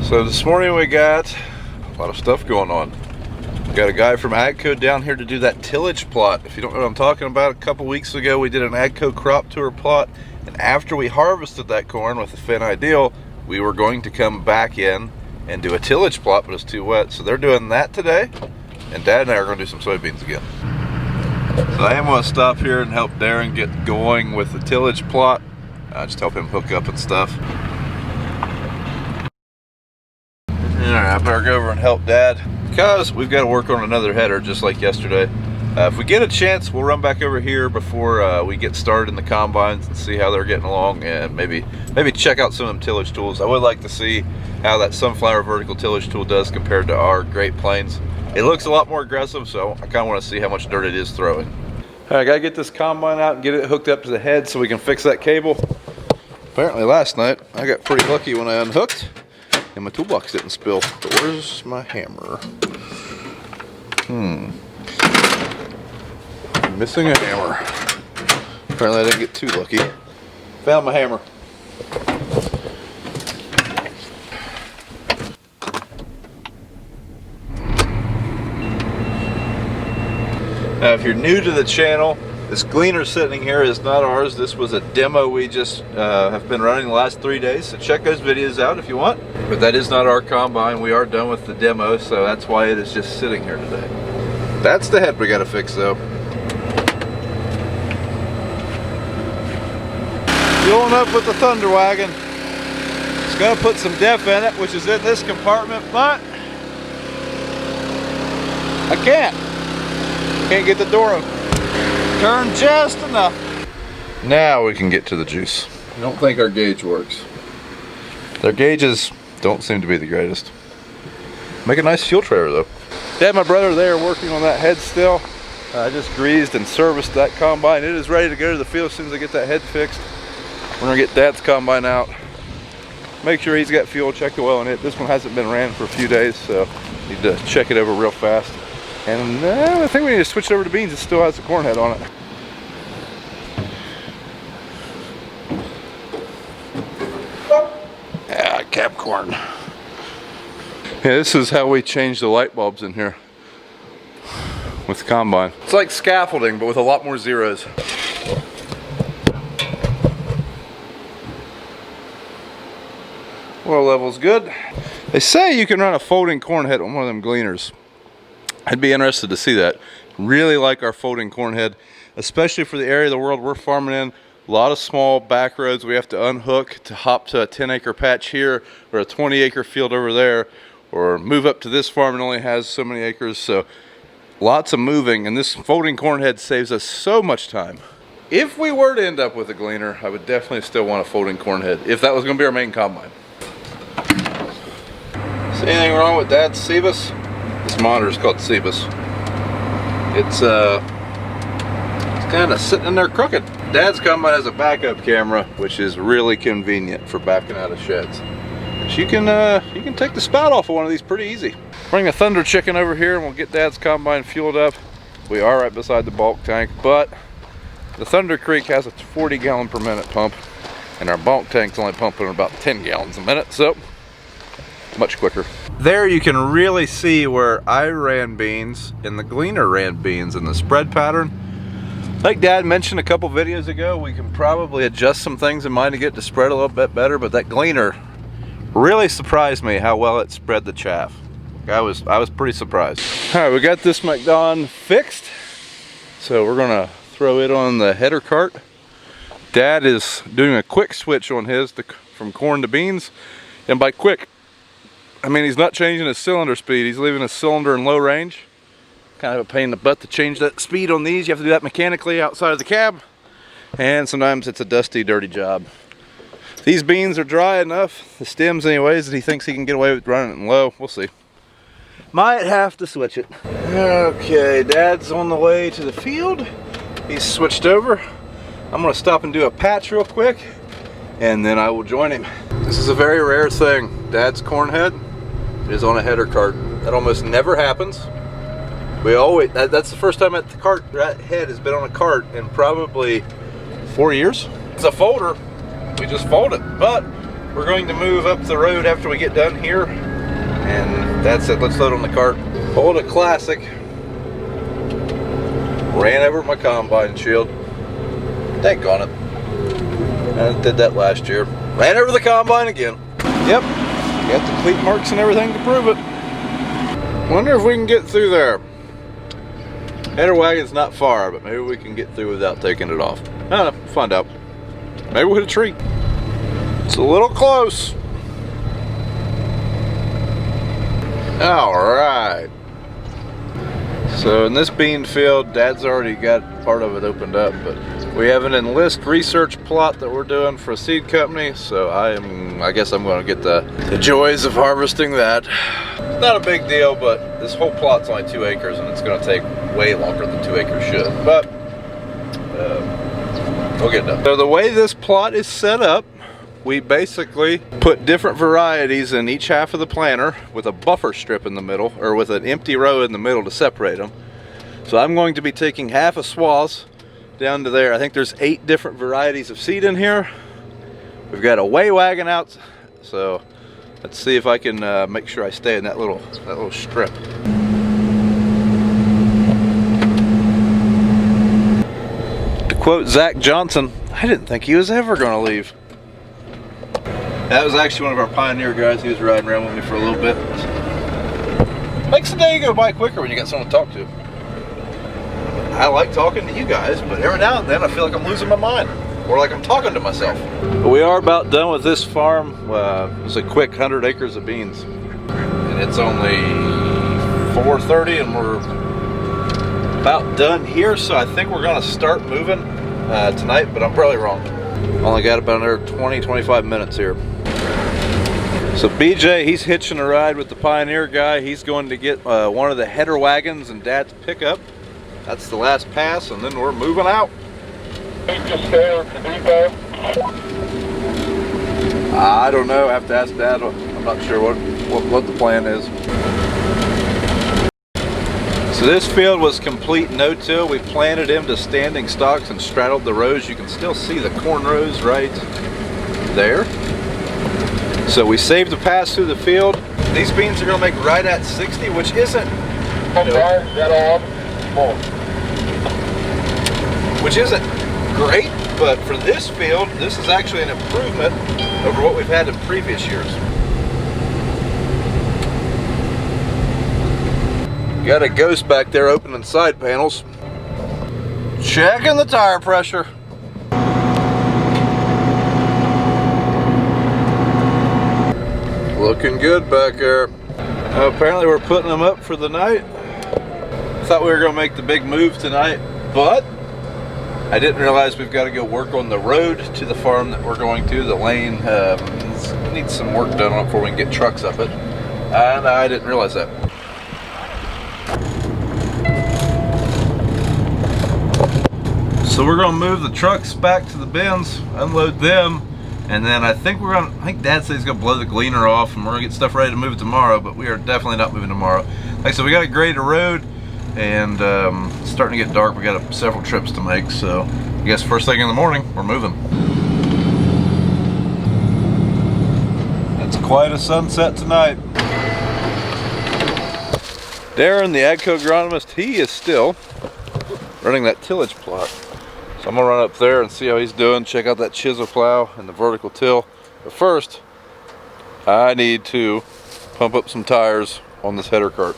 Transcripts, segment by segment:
So this morning we got a lot of stuff going on. We got a guy from AGCO down here to do that tillage plot. If you don't know what I'm talking about, a couple weeks ago we did an AGCO crop tour plot, and after we harvested that corn with the Finn Ideal, we were going to come back in and do a tillage plot, but it's too wet. So they're doing that today, and Dad and I are going to do some soybeans again. So I am going to stop here and help Darren get going with the tillage plot. Just help him hook up and stuff. Alright, I better go over and help Dad because we've got to work on another header just like yesterday. If we get a chance, we'll run back over here before we get started in the combines and see how they're getting along, and maybe check out some of them tillage tools. I would like to see how that Sunflower vertical tillage tool does compared to our Great Plains. It looks a lot more aggressive, so I kind of want to see how much dirt it is throwing. Alright, I gotta get this combine out and get it hooked up to the head so we can fix that cable. Apparently last night I got pretty lucky when I unhooked and my toolbox didn't spill. But where's my hammer? I'm missing a hammer. Apparently I didn't get too lucky. Found my hammer. Now if you're new to the channel, this gleaner sitting here is not ours. This was a demo we just have been running the last 3 days, so check those videos out if you want. But that is not our combine. We are done with the demo, so that's why it is just sitting here today. That's the head we got to fix though. Fueling up with the Thunder Wagon. It's going to put some depth in it, which is in this compartment, but I can't get the door open. Turn just enough. Now we can get to the juice. I don't think our gauge works. Their gauges don't seem to be the greatest. Make a nice fuel trailer though. Dad and my brother there working on that head still. I just greased and serviced that combine. It is ready to go to the field as soon as I get that head fixed. We're gonna get Dad's combine out. Make sure he's got fuel, check the oil in it. This one hasn't been ran for a few days, so need to check it over real fast. And I think we need to switch it over to beans. It still has the corn head on it. Yeah, cap corn. Yeah, this is how we change the light bulbs in here with the combine. It's like scaffolding, but with a lot more zeros. Oil level's good. They say you can run a folding corn head on one of them gleaners. I'd be interested to see that. Really like our folding corn head, especially for the area of the world we're farming in. A lot of small back roads we have to unhook to hop to a 10-acre patch here or a 20-acre field over there, or move up to this farm and only has so many acres. So lots of moving, and this folding corn head saves us so much time. If we were to end up with a gleaner, I would definitely still want a folding corn head if that was going to be our main combine. See anything wrong with Dad's Cebus? This monitor is called Cebus. It's kind of sitting in there crooked. Dad's combine has a backup camera, which is really convenient for backing out of sheds. But you can take the spout off of one of these pretty easy. Bring a Thunder Chicken over here and we'll get Dad's combine fueled up. We are right beside the bulk tank, but the Thunder Creek has a 40 gallon per minute pump, and our bulk tank's only pumping about 10 gallons a minute, so much quicker. There you can really see where I ran beans and the gleaner ran beans in the spread pattern. Like Dad mentioned a couple videos ago, we can probably adjust some things in mind to get the spread a little bit better, but that gleaner really surprised me how well it spread the chaff. I was pretty surprised. All right, we got this McDon fixed, so we're gonna throw it on the header cart. Dad is doing a quick switch on his from corn to beans, and by quick, I mean he's not changing his cylinder speed. He's leaving his cylinder in low range. Kind of a pain in the butt to change that speed on these. You have to do that mechanically outside of the cab, and sometimes it's a dusty, dirty job. These beans are dry enough, the stems anyways, that he thinks he can get away with running it in low. We'll see. Might have to switch it. Okay, Dad's on the way to the field. He's switched over. I'm gonna stop and do a patch real quick, and then I will join him. This is a very rare thing. Dad's corn head is on a header cart. That almost never happens. That's the first time that head has been on a cart in probably 4 years. It's a folder, we just fold it. But We're going to move up the road after we get done here. And that's it. Let's load on the cart. Pulled a classic. Ran over my combine shield. Daggone it. I did that last year. Ran over the combine again. Yep. Got the cleat marks and everything to prove it. Wonder if we can get through there. Header wagon's not far, but maybe we can get through without taking it off. I don't know. Find out. Maybe we'll hit a tree. It's a little close. Alright. So in this bean field, Dad's already got part of it opened up, but we have an enlist research plot that we're doing for a seed company, so I guess I'm going to get the joys of harvesting that. It's not a big deal, but this whole plot's only 2 acres, and it's going to take way longer than 2 acres should, but we'll get done. So the way this plot is set up, we basically put different varieties in each half of the planter with a buffer strip in the middle, or with an empty row in the middle to separate them. So I'm going to be taking half a swath down to there. I think there's 8 different varieties of seed in here. We've got a weigh wagon out, so let's see if I can make sure I stay in that little strip. To quote Zach Johnson, I didn't think he was ever going to leave. That was actually one of our pioneer guys. He was riding around with me for a little bit. Makes the day go by quicker when you got someone to talk to. I like talking to you guys, but every now and then I feel like I'm losing my mind, or like I'm talking to myself. But we are about done with this farm. It's a quick 100 acres of beans, and it's only 4:30, and we're about done here. So I think we're going to start moving tonight, but I'm probably wrong. Only got about another 20-25 minutes here. So BJ, he's hitching a ride with the pioneer guy. He's going to get one of the header wagons and Dad's pickup. That's the last pass, and then we're moving out. I don't know. I have to ask Dad. I'm not sure what the plan is. So this field was complete no-till. We planted him to standing stocks and straddled the rows. You can still see the corn rows right there. So we saved the pass through the field. These beans are going to make right at 60, which isn't, which isn't great, but for this field, this is actually an improvement over what we've had in previous years. Got a ghost back there opening side panels. Checking the tire pressure. Looking good back there. Apparently we're putting them up for the night. Thought we were going to make the big move tonight, but I didn't realize we've got to go work on the road to the farm that we're going to. The lane needs some work done on it before we can get trucks up it. And I didn't realize that. So we're gonna move the trucks back to the bins, unload them, and then I think Dad says he's gonna blow the gleaner off, and we're gonna get stuff ready to move tomorrow. But we are definitely not moving tomorrow. Like I said, we got to grade a road, and it's starting to get dark. We got several trips to make, so I guess first thing in the morning we're moving. It's quite a sunset tonight. Darren, the AGCO agronomist, he is still running that tillage plot. So I'm gonna run up there and see how he's doing, check out that chisel plow and the vertical till. But first, I need to pump up some tires on this header cart.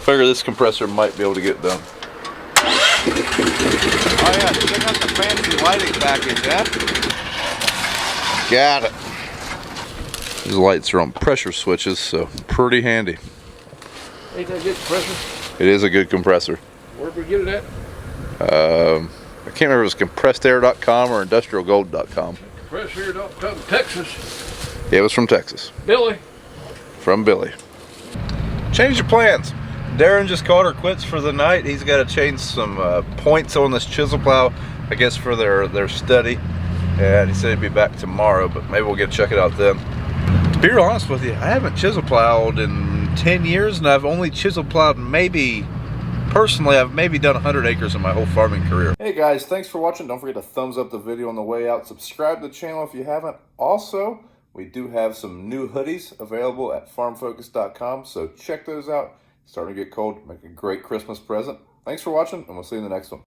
Figure this compressor might be able to get it done. Oh yeah, check out the fancy lighting package, huh? Got it. These lights are on pressure switches, so pretty handy. Ain't that a good compressor? It is a good compressor. Where'd we get it at? I can't remember if it was compressedair.com or industrialgold.com. Compressedair.com, Texas. Yeah, it was from Texas. Billy. From Billy. Change your plans. Darren just called her quits for the night. He's got to change some points on this chisel plow, I guess for their study. And he said he'd be back tomorrow, but maybe we'll get to check it out then. To be real honest with you, I haven't chisel plowed in 10 years, and I've only chisel plowed personally, I've maybe done 100 acres in my whole farming career. Hey guys, thanks for watching. Don't forget to thumbs up the video on the way out. Subscribe to the channel if you haven't. Also, We do have some new hoodies available at farmfocus.com, so check those out. It's starting to get cold. Make a great Christmas present. Thanks for watching, and we'll see you in the next one.